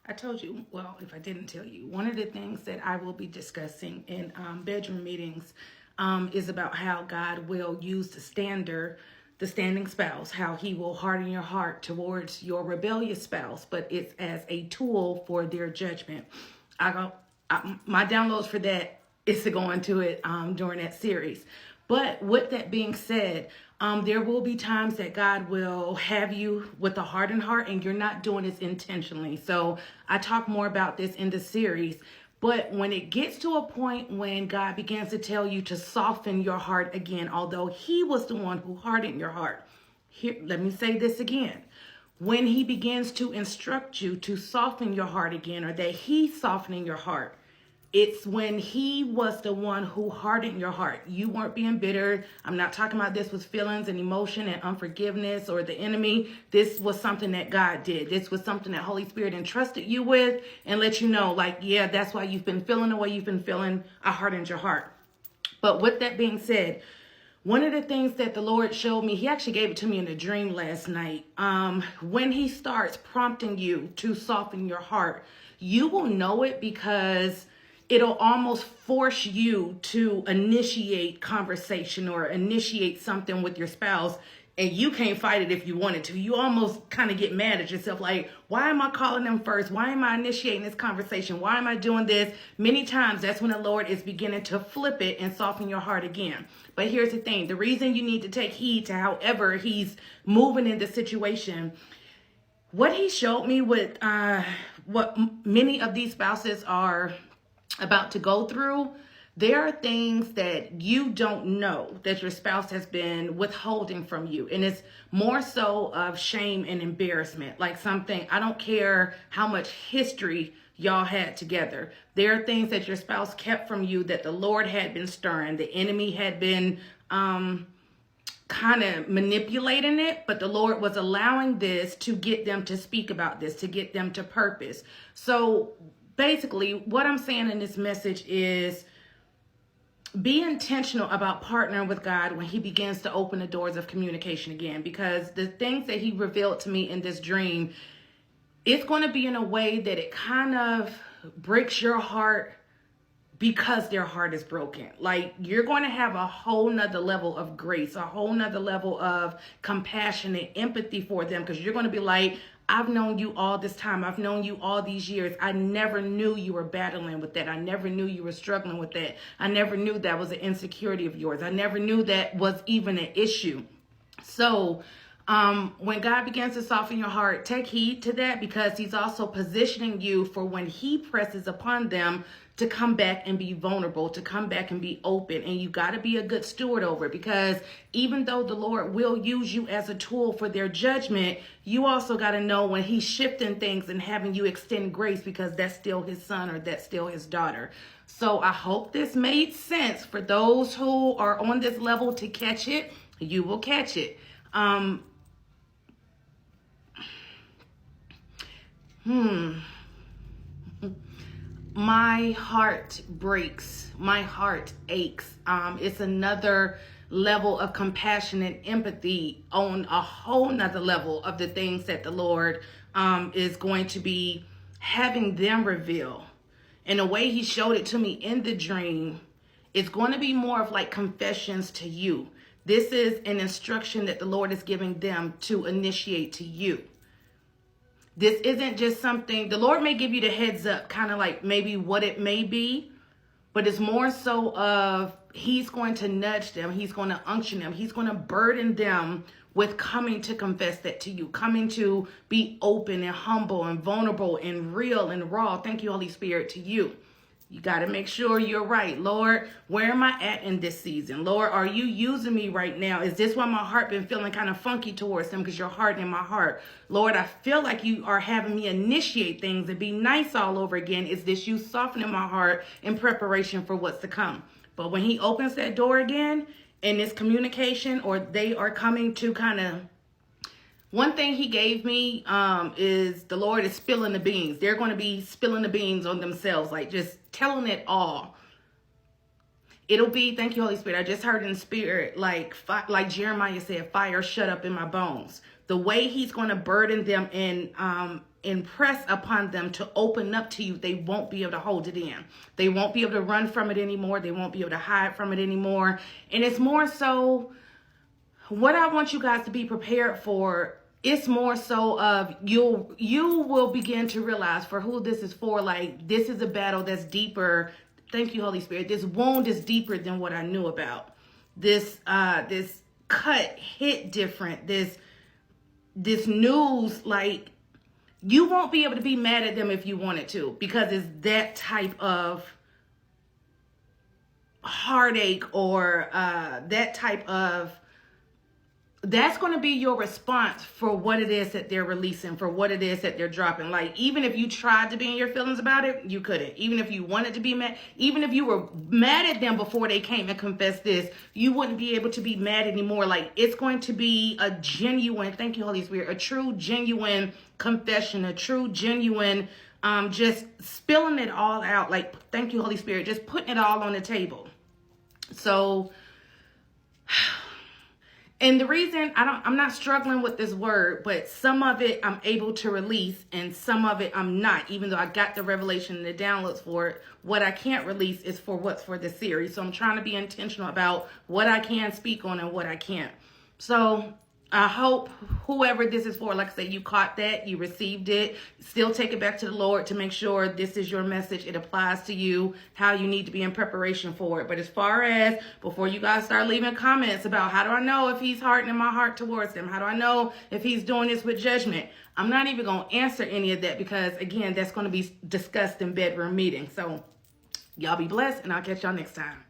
I told you, well, if I didn't tell you, one of the things that I will be discussing in bedroom meetings is about how God will use the standing spouse, how he will harden your heart towards your rebellious spouse, but it's as a tool for their judgment. My downloads for that is to go into it during that series. But with that being said, there will be times that God will have you with a hardened heart and you're not doing this intentionally. So I talk more about this in the series. But when it gets to a point when God begins to tell you to soften your heart again, although he was the one who hardened your heart. Here, let me say this again. When he begins to instruct you to soften your heart again, or that he's softening your heart, it's when he was the one who hardened your heart. You weren't being bitter. I'm not talking about this with feelings and emotion and unforgiveness or the enemy. This was something that God did. This was something that Holy Spirit entrusted you with and let you know, like, yeah, that's why you've been feeling the way you've been feeling. I hardened your heart. But with that being said, one of the things that the Lord showed me, he actually gave it to me in a dream last night. When he starts prompting you to soften your heart, you will know it because it'll almost force you to initiate conversation or initiate something with your spouse, and you can't fight it if you wanted to. You almost kind of get mad at yourself, like, why am I calling them first? Why am I initiating this conversation? Why am I doing this? Many times that's when the Lord is beginning to flip it and soften your heart again. But here's the thing. The reason you need to take heed to however he's moving in the situation, what he showed me with what many of these spouses are about to go through, there are things that you don't know that your spouse has been withholding from you. And it's more so of shame and embarrassment. Like something, I don't care how much history y'all had together. There are things that your spouse kept from you that the Lord had been stirring. The enemy had been kind of manipulating it, but the Lord was allowing this to get them to speak about this, to get them to purpose. So basically, what I'm saying in this message is be intentional about partnering with God when he begins to open the doors of communication again, because the things that he revealed to me in this dream, it's going to be in a way that it kind of breaks your heart because their heart is broken. Like, you're going to have a whole nother level of grace, a whole nother level of compassion and empathy for them, because you're going to be like, I've known you all this time. I've known you all these years. I never knew you were battling with that. I never knew you were struggling with that. I never knew that was an insecurity of yours. I never knew that was even an issue. So when God begins to soften your heart, take heed to that, because he's also positioning you for when he presses upon them to come back and be vulnerable, to come back and be open. And you got to be a good steward over it, because even though the Lord will use you as a tool for their judgment, you also got to know when he's shifting things and having you extend grace, because that's still his son or that's still his daughter. So I hope this made sense for those who are on this level to catch it. You will catch it. My heart breaks. My heart aches. It's another level of compassion and empathy on a whole nother level of the things that the Lord is going to be having them reveal. And the way he showed it to me in the dream, it's going to be more of like confessions to you. This is an instruction that the Lord is giving them to initiate to you. This isn't just something, the Lord may give you the heads up, kind of like maybe what it may be, but it's more so of he's going to nudge them. He's going to unction them. He's going to burden them with coming to confess that to you, coming to be open and humble and vulnerable and real and raw. Thank you, Holy Spirit, to you. You got to make sure you're right. Lord, where am I at in this season? Lord, are you using me right now? Is this why my heart been feeling kind of funky towards him? Because you're hardening my heart. Lord, I feel like you are having me initiate things and be nice all over again. Is this you softening my heart in preparation for what's to come? But when he opens that door again and it's communication, or they are coming to kind of, one thing he gave me is the Lord is spilling the beans. They're going to be spilling the beans on themselves, like just telling it all. It'll be, thank you, Holy Spirit. I just heard in spirit, like Jeremiah said, fire shut up in my bones. The way he's going to burden them impress upon them to open up to you, they won't be able to hold it in. They won't be able to run from it anymore. They won't be able to hide from it anymore. And it's more so, what I want you guys to be prepared for, it's more so of you will begin to realize for who this is for. Like, this is a battle that's deeper. Thank you, Holy Spirit. This wound is deeper than what I knew about. This cut hit different. This news, like, you won't be able to be mad at them if you wanted to, because it's that type of heartache or that type of, that's going to be your response for what it is that they're releasing, for what it is that they're dropping. Like, even if you tried to be in your feelings about it, you couldn't. Even if you wanted to be mad, even if you were mad at them before they came and confessed this, you wouldn't be able to be mad anymore. Like, it's going to be a genuine, thank you, Holy Spirit, a true, genuine confession, a true, genuine, just spilling it all out. Like, thank you, Holy Spirit, just putting it all on the table. So, and the reason I'm not struggling with this word, but some of it I'm able to release and some of it I'm not, even though I got the revelation and the downloads for it. What I can't release is for what's for the series. So I'm trying to be intentional about what I can speak on and what I can't. So I hope whoever this is for, like I said, you caught that, you received it. Still take it back to the Lord to make sure this is your message. It applies to you, how you need to be in preparation for it. But as far as, before you guys start leaving comments about how do I know if he's hardening my heart towards them? How do I know if he's doing this with judgment? I'm not even going to answer any of that because, again, that's going to be discussed in bedroom meetings. So y'all be blessed, and I'll catch y'all next time.